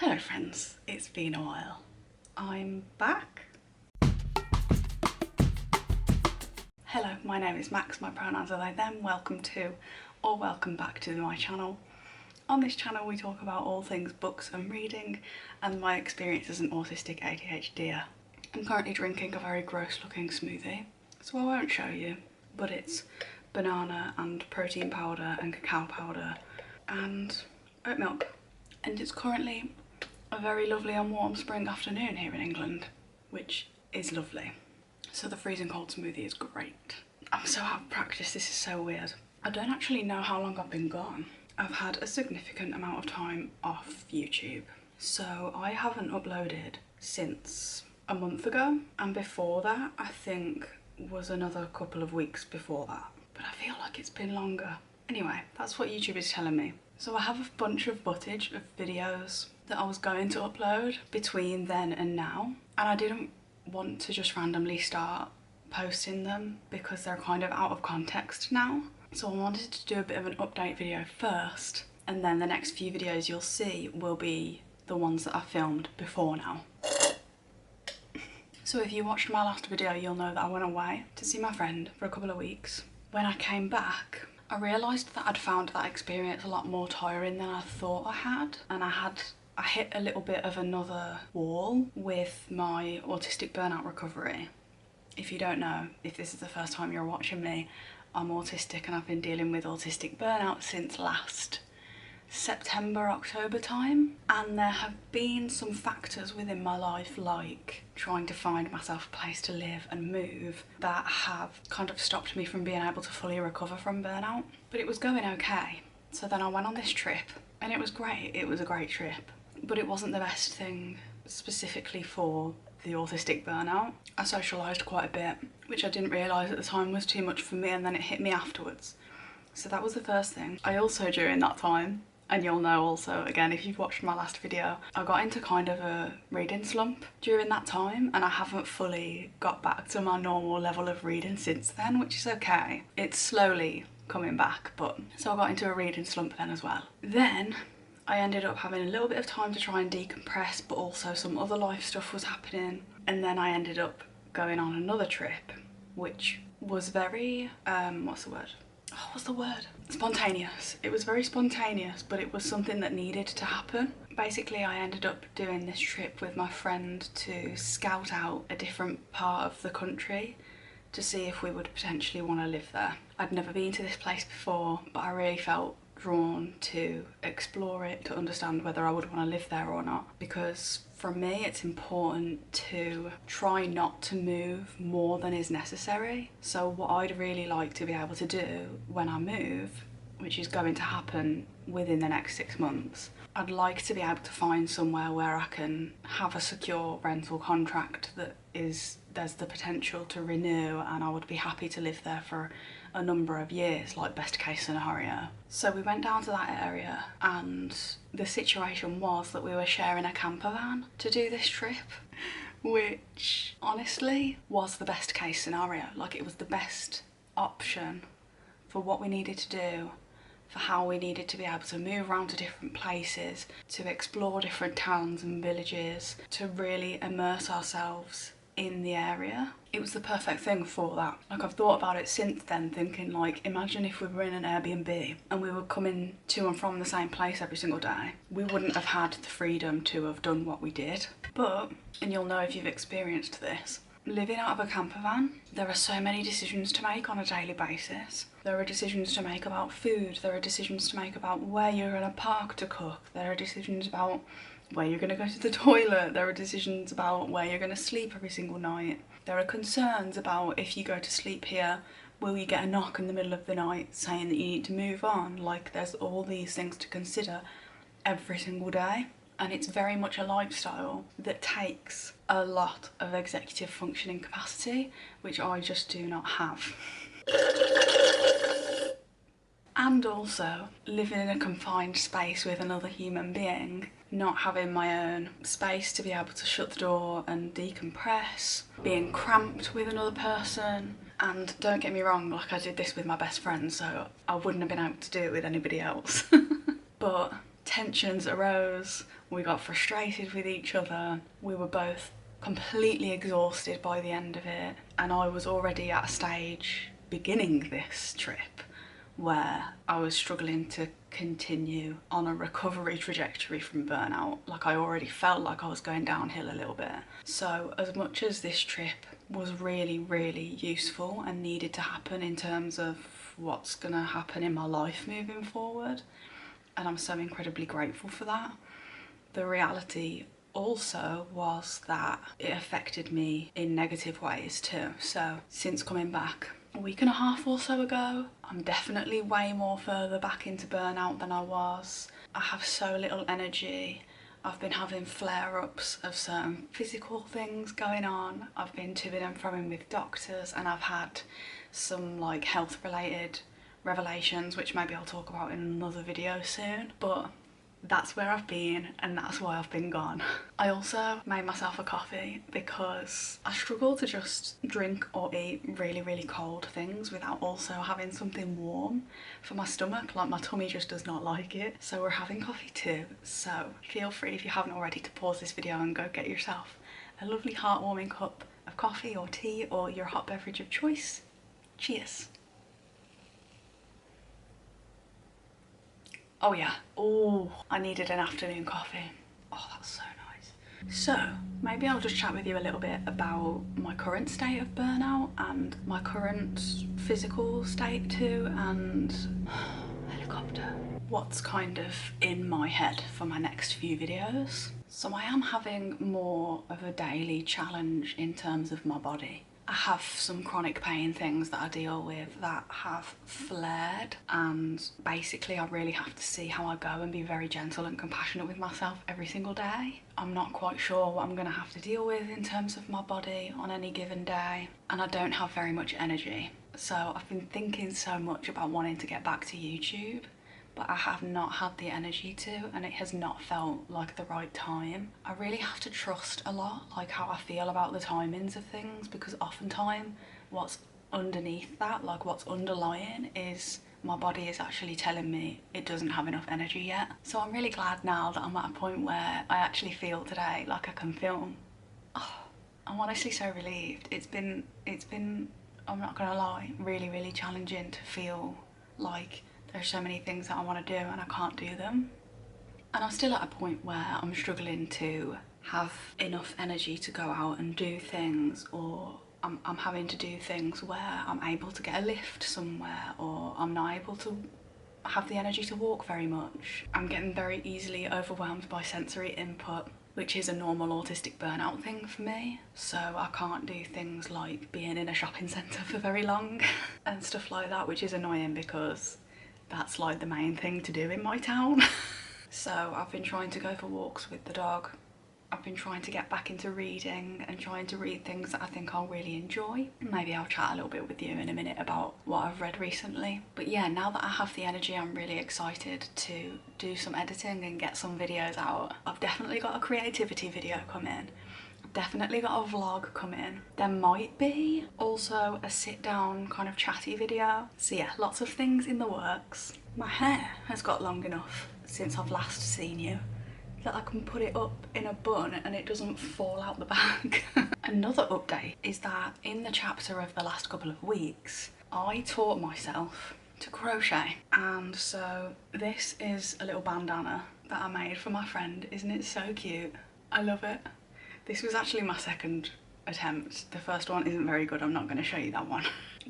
Hello friends, it's been a while. I'm back. Hello, my name is Max, my pronouns are they, them. Welcome to, or welcome back to my channel. On this channel we talk about all things books and reading and my experience as an autistic ADHDer. I'm currently drinking a very gross looking smoothie, so I won't show you, but it's banana and protein powder and cacao powder and oat milk. And it's currently a very lovely and warm spring afternoon here in England, which is lovely. So the freezing cold smoothie is great. I'm so out of practice, this is so weird. I don't actually know how long I've been gone. I've had a significant amount of time off YouTube. So I haven't uploaded since a month ago, and before that I think was another couple of weeks before that. But I feel like it's been longer. Anyway, that's what YouTube is telling me. So I have a bunch of footage of videos that I was going to upload between then and now, and I didn't want to just randomly start posting them because they're kind of out of context now. So I wanted to do a bit of an update video first, and then the next few videos you'll see will be the ones that I filmed before now. So if you watched my last video, you'll know that I went away to see my friend for a couple of weeks. When I came back, I realised that I'd found that experience a lot more tiring than I thought I had, and I hit a little bit of another wall with my autistic burnout recovery. If you don't know, if this is the first time you're watching me, I'm autistic and I've been dealing with autistic burnout since last September, October time, and there have been some factors within my life, like trying to find myself a place to live and move, that have kind of stopped me from being able to fully recover from burnout. But it was going okay. So then I went on this trip and it was great. It was a great trip, but it wasn't the best thing specifically for the autistic burnout. I socialised quite a bit, which I didn't realise at the time was too much for me, and then it hit me afterwards. So that was the first thing. I also, during that time, and you'll know also, again, if you've watched my last video, I got into kind of a reading slump during that time, and I haven't fully got back to my normal level of reading since then, which is okay. It's slowly coming back, but so I got into a reading slump then as well. Then I ended up having a little bit of time to try and decompress, but also some other life stuff was happening, and then I ended up going on another trip, which was very, what's the word? Spontaneous. It was very spontaneous, but it was something that needed to happen. Basically, I ended up doing this trip with my friend to scout out a different part of the country to see if we would potentially want to live there. I'd never been to this place before, but I really felt drawn to explore it, to understand whether I would want to live there or not, because for me it's important to try not to move more than is necessary. So what I'd really like to be able to do when I move, which is going to happen within the next 6 months, I'd like to be able to find somewhere where I can have a secure rental contract that there's the potential to renew, and I would be happy to live there for a number of years, like best case scenario. So we went down to that area, and the situation was that we were sharing a camper van to do this trip, which honestly was the best case scenario. Like, it was the best option for what we needed to do, for how we needed to be able to move around to different places, to explore different towns and villages, to really immerse ourselves in the area. It was the perfect thing for that. Like, I've thought about it since then, thinking like, imagine if we were in an Airbnb and we were coming to and from the same place every single day. We wouldn't have had the freedom to have done what we did. But, and you'll know if you've experienced this, living out of a camper van, there are so many decisions to make on a daily basis. There are decisions to make about food, there are decisions to make about where you're going to park to cook, there are decisions about where you're going to go to the toilet, there are decisions about where you're going to sleep every single night. There are concerns about, if you go to sleep here, will you get a knock in the middle of the night saying that you need to move on? Like, there's all these things to consider every single day. And it's very much a lifestyle that takes a lot of executive functioning capacity, which I just do not have. And also, living in a confined space with another human being, not having my own space to be able to shut the door and decompress, being cramped with another person. And don't get me wrong, like, I did this with my best friend, so I wouldn't have been able to do it with anybody else. But tensions arose, we got frustrated with each other, we were both completely exhausted by the end of it, and I was already at a stage beginning this trip where I was struggling to continue on a recovery trajectory from burnout. Like, I already felt like I was going downhill a little bit. So as much as this trip was really, really useful and needed to happen in terms of what's gonna happen in my life moving forward, and I'm so incredibly grateful for that, the reality also was that it affected me in negative ways too. So since coming back a week and a half or so ago, I'm definitely way more further back into burnout than I was. I have so little energy. I've been having flare-ups of certain physical things going on. I've been to-ing and fro-ing with doctors, and I've had some like health related revelations, which maybe I'll talk about in another video soon. But that's where I've been, and that's why I've been gone. I also made myself a coffee because I struggle to just drink or eat really, really cold things without also having something warm for my stomach. Like, my tummy just does not like it. So we're having coffee too. So feel free, if you haven't already, to pause this video and go get yourself a lovely heartwarming cup of coffee or tea or your hot beverage of choice. Cheers. Oh yeah, oh, I needed an afternoon coffee. Oh, that's so nice. So, maybe I'll just chat with you a little bit about my current state of burnout and my current physical state too, and helicopter. What's kind of in my head for my next few videos. So I am having more of a daily challenge in terms of my body. I have some chronic pain things that I deal with that have flared, and basically I really have to see how I go and be very gentle and compassionate with myself every single day. I'm not quite sure what I'm going to have to deal with in terms of my body on any given day, and I don't have very much energy. So I've been thinking so much about wanting to get back to YouTube, but I have not had the energy to, and it has not felt like the right time. I really have to trust a lot, like how I feel about the timings of things, because oftentimes what's underneath that, like what's underlying, is my body is actually telling me it doesn't have enough energy yet. So I'm really glad now that I'm at a point where I actually feel today like I can film. Oh, I'm honestly so relieved. It's been, I'm not gonna lie, really, really challenging to feel like there's so many things that I want to do and I can't do them. And I'm still at a point where I'm struggling to have enough energy to go out and do things, or I'm having to do things where I'm able to get a lift somewhere, or I'm not able to have the energy to walk very much. I'm getting very easily overwhelmed by sensory input, which is a normal autistic burnout thing for me. So I can't do things like being in a shopping centre for very long and stuff like that, which is annoying because that's like the main thing to do in my town. So I've been trying to go for walks with the dog. I've been trying to get back into reading and trying to read things that I think I'll really enjoy. Maybe I'll chat a little bit with you in a minute about what I've read recently. But yeah, now that I have the energy, I'm really excited to do some editing and get some videos out. I've definitely got a creativity video coming. Definitely got a vlog coming. There might be also a sit down kind of chatty video. So yeah, lots of things in the works. My hair has got long enough since I've last seen you that I can put it up in a bun and it doesn't fall out the back. Another update is that in the chapter of the last couple of weeks, I taught myself to crochet. And so this is a little bandana that I made for my friend. Isn't it so cute? I love it. This was actually my second attempt. The first one isn't very good, I'm not going to show you that one.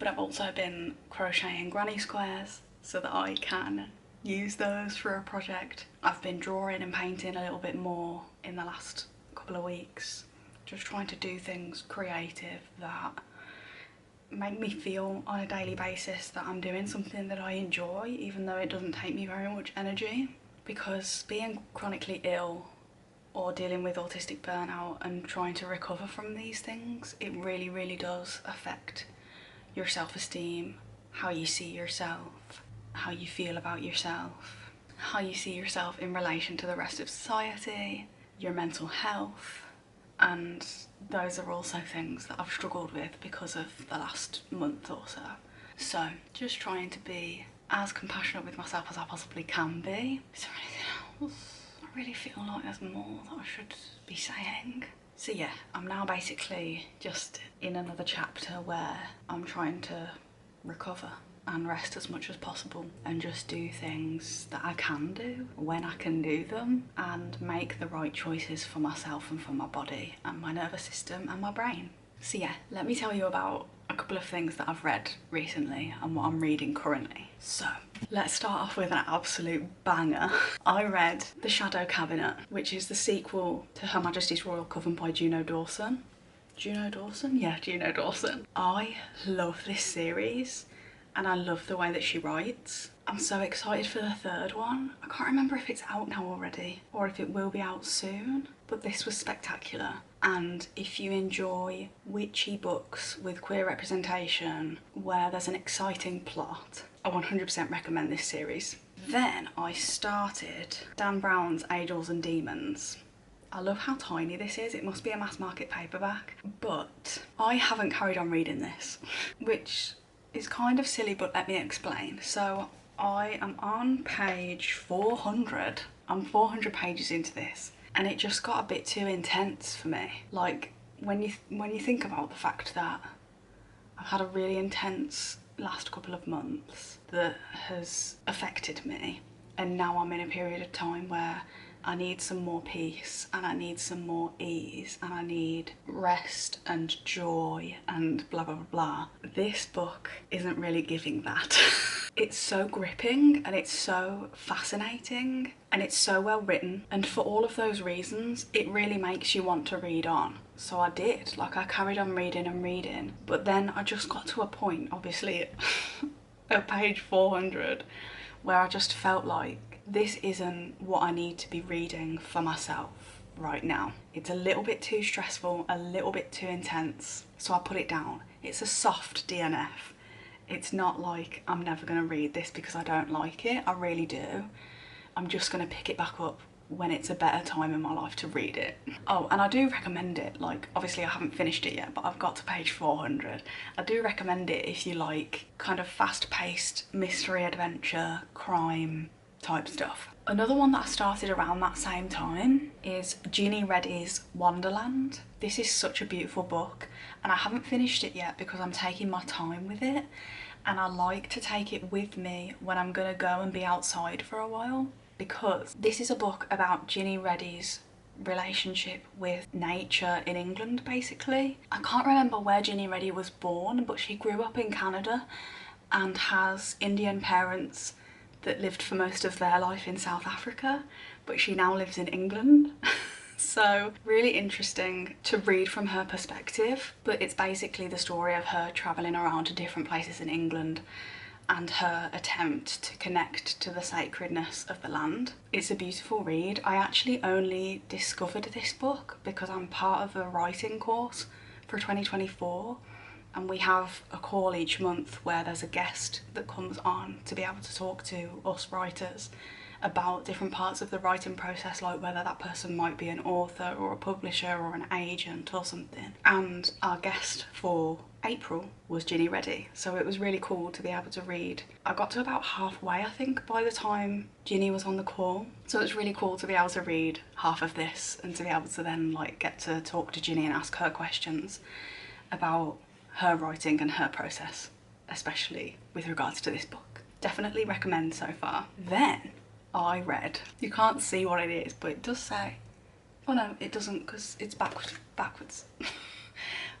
But I've also been crocheting granny squares so that I can use those for a project. I've been drawing and painting a little bit more in the last couple of weeks, just trying to do things creative that make me feel on a daily basis that I'm doing something that I enjoy, even though it doesn't take me very much energy. Because being chronically ill or dealing with autistic burnout and trying to recover from these things, it really, really does affect your self-esteem, how you see yourself, how you feel about yourself, how you see yourself in relation to the rest of society, your mental health. And those are also things that I've struggled with because of the last month or so. So just trying to be as compassionate with myself as I possibly can be. Is there anything else? I really feel like there's more that I should be saying. So yeah, I'm now basically just in another chapter where I'm trying to recover and rest as much as possible and just do things that I can do when I can do them and make the right choices for myself and for my body and my nervous system and my brain. So yeah, let me tell you about a couple of things that I've read recently and what I'm reading currently. So let's start off with an absolute banger. I read The Shadow Cabinet, which is the sequel to Her Majesty's Royal Coven by Juno Dawson. Juno Dawson? Yeah, Juno Dawson. I love this series and I love the way that she writes. I'm so excited for the third one. I can't remember if it's out now already or if it will be out soon, but this was spectacular. And if you enjoy witchy books with queer representation where there's an exciting plot, I 100% recommend this series. Then I started Dan Brown's Angels and Demons. I love how tiny this is. It must be a mass market paperback, but I haven't carried on reading this, which is kind of silly, but let me explain. So I am on page 400. I'm 400 pages into this and it just got a bit too intense for me. Like when you think about the fact that I've had a really intense last couple of months that has affected me, and now I'm in a period of time where I need some more peace and I need some more ease and I need rest and joy and blah blah blah blah. This book isn't really giving that. It's so gripping and it's so fascinating and it's so well written, and for all of those reasons it really makes you want to read on. So I did, like I carried on reading and reading, but then I just got to a point, obviously at page 400, where I just felt like this isn't what I need to be reading for myself right now. It's a little bit too stressful, a little bit too intense, so I put it down. It's a soft DNF. It's not like I'm never going to read this because I don't like it. I really do. I'm just going to pick it back up when it's a better time in my life to read it. Oh, and I do recommend it. Like, obviously I haven't finished it yet, but I've got to page 400. I do recommend it if you like kind of fast-paced mystery, adventure, crime type stuff. Another one that I started around that same time is Ginny Reddy's Wonderland. This is such a beautiful book and I haven't finished it yet because I'm taking my time with it, and I like to take it with me when I'm gonna go and be outside for a while, because this is a book about Ginny Reddy's relationship with nature in England, basically. I can't remember where Ginny Reddy was born, but she grew up in Canada and has Indian parents that lived for most of their life in South Africa, but she now lives in England. So really interesting to read from her perspective, but it's basically the story of her travelling around to different places in England and her attempt to connect to the sacredness of the land. It's a beautiful read. I actually only discovered this book because I'm part of a writing course for 2024, and we have a call each month where there's a guest that comes on to be able to talk to us writers about different parts of the writing process, like whether that person might be an author or a publisher or an agent or something. And our guest for April was Ginny Reddy, so it was really cool to be able to read. I got to about halfway, I think, by the time Ginny was on the call, so it's really cool to be able to read half of this and to be able to then like get to talk to Ginny and ask her questions about her writing and her process, especially with regards to this book. Definitely recommend so far. Then I read, you can't see what it is, but it does say, oh no, it doesn't because it's backwards.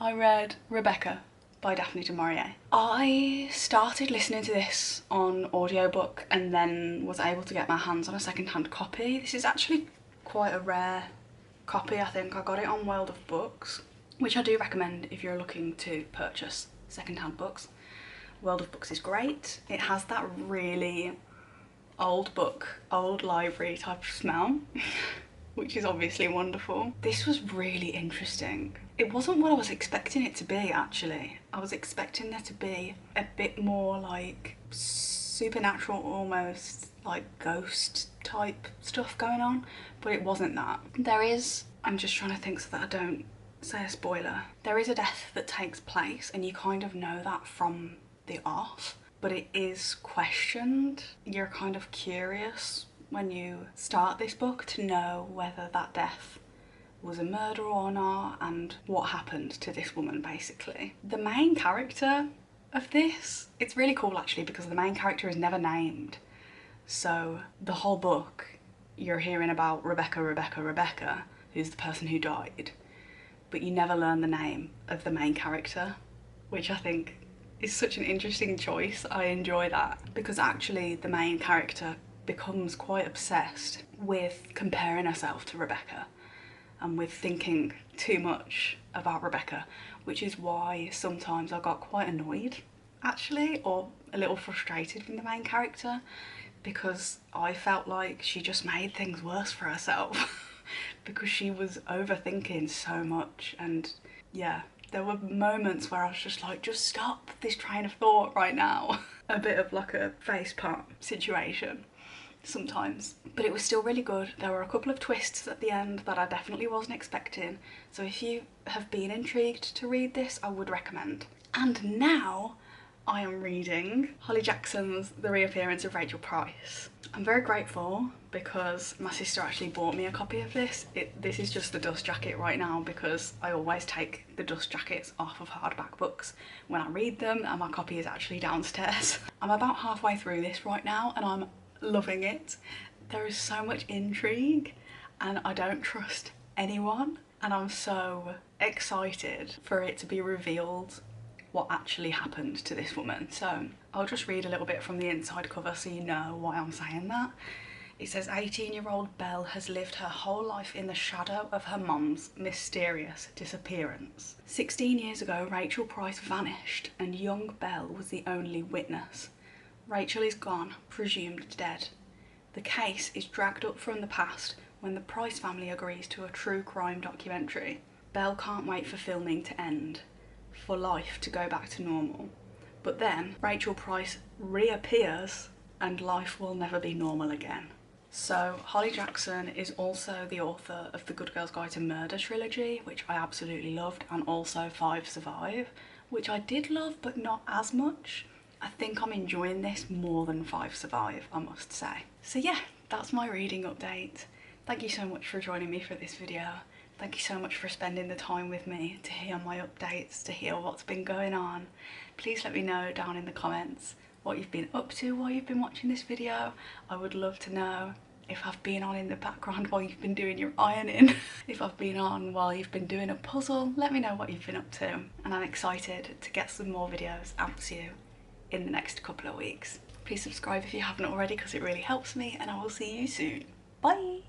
I read Rebecca by Daphne du Maurier. I started listening to this on audiobook and then was able to get my hands on a second-hand copy. This is actually quite a rare copy, I think. I got it on World of Books, which I do recommend if you're looking to purchase second-hand books. World of Books is great. It has that really old book, old library type of smell, which is obviously wonderful. This was really interesting. It wasn't what I was expecting it to be, actually. I was expecting there to be a bit more like supernatural, almost like ghost type stuff going on, but it wasn't that. There is, I'm just trying to think so that I don't say a spoiler. There is a death that takes place and you kind of know that from the off, but it is questioned. You're kind of curious when you start this book to know whether that death was a murder or not and what happened to this woman basically. The main character of this, it's really cool actually because the main character is never named. So the whole book you're hearing about Rebecca, who's the person who died, but you never learn the name of the main character, which I think is such an interesting choice. I enjoy that because actually the main character becomes quite obsessed with comparing herself to Rebecca and with thinking too much about Rebecca, which is why sometimes I got quite annoyed actually, or a little frustrated with the main character, because I felt like she just made things worse for herself because she was overthinking so much. And yeah, there were moments where I was just like, just stop this train of thought right now. A bit of like a facepalm situation sometimes, but it was still really good. There were a couple of twists at the end that I definitely wasn't expecting, so if you have been intrigued to read this, I would recommend. And now I am reading Holly Jackson's The Reappearance of Rachel Price. I'm very grateful because my sister actually bought me a copy of this. This is just the dust jacket right now because I always take the dust jackets off of hardback books when I read them, and my copy is actually downstairs. I'm about halfway through this right now and I'm loving it. There is so much intrigue and I don't trust anyone, and I'm so excited for it to be revealed what actually happened to this woman. So I'll just read a little bit from the inside cover so you know why I'm saying that. It says 18-year-old Belle has lived her whole life in the shadow of her mum's mysterious disappearance. 16 years ago, Rachel Price vanished and young Belle was the only witness. Rachel is gone, presumed dead. The case is dragged up from the past when the Price family agrees to a true crime documentary. Belle can't wait for filming to end, for life to go back to normal. But then Rachel Price reappears and life will never be normal again. So Holly Jackson is also the author of the Good Girl's Guide to Murder trilogy, which I absolutely loved, and also 5 Survive, which I did love but not as much. I think I'm enjoying this more than 5 Survive, I must say. So yeah, that's my reading update. Thank you so much for joining me for this video. Thank you so much for spending the time with me to hear my updates, to hear what's been going on. Please let me know down in the comments what you've been up to while you've been watching this video. I would love to know if I've been on in the background while you've been doing your ironing. If I've been on while you've been doing a puzzle, let me know what you've been up to. And I'm excited to get some more videos out to you in the next couple of weeks. Please subscribe if you haven't already because it really helps me, and I will see you soon. Bye!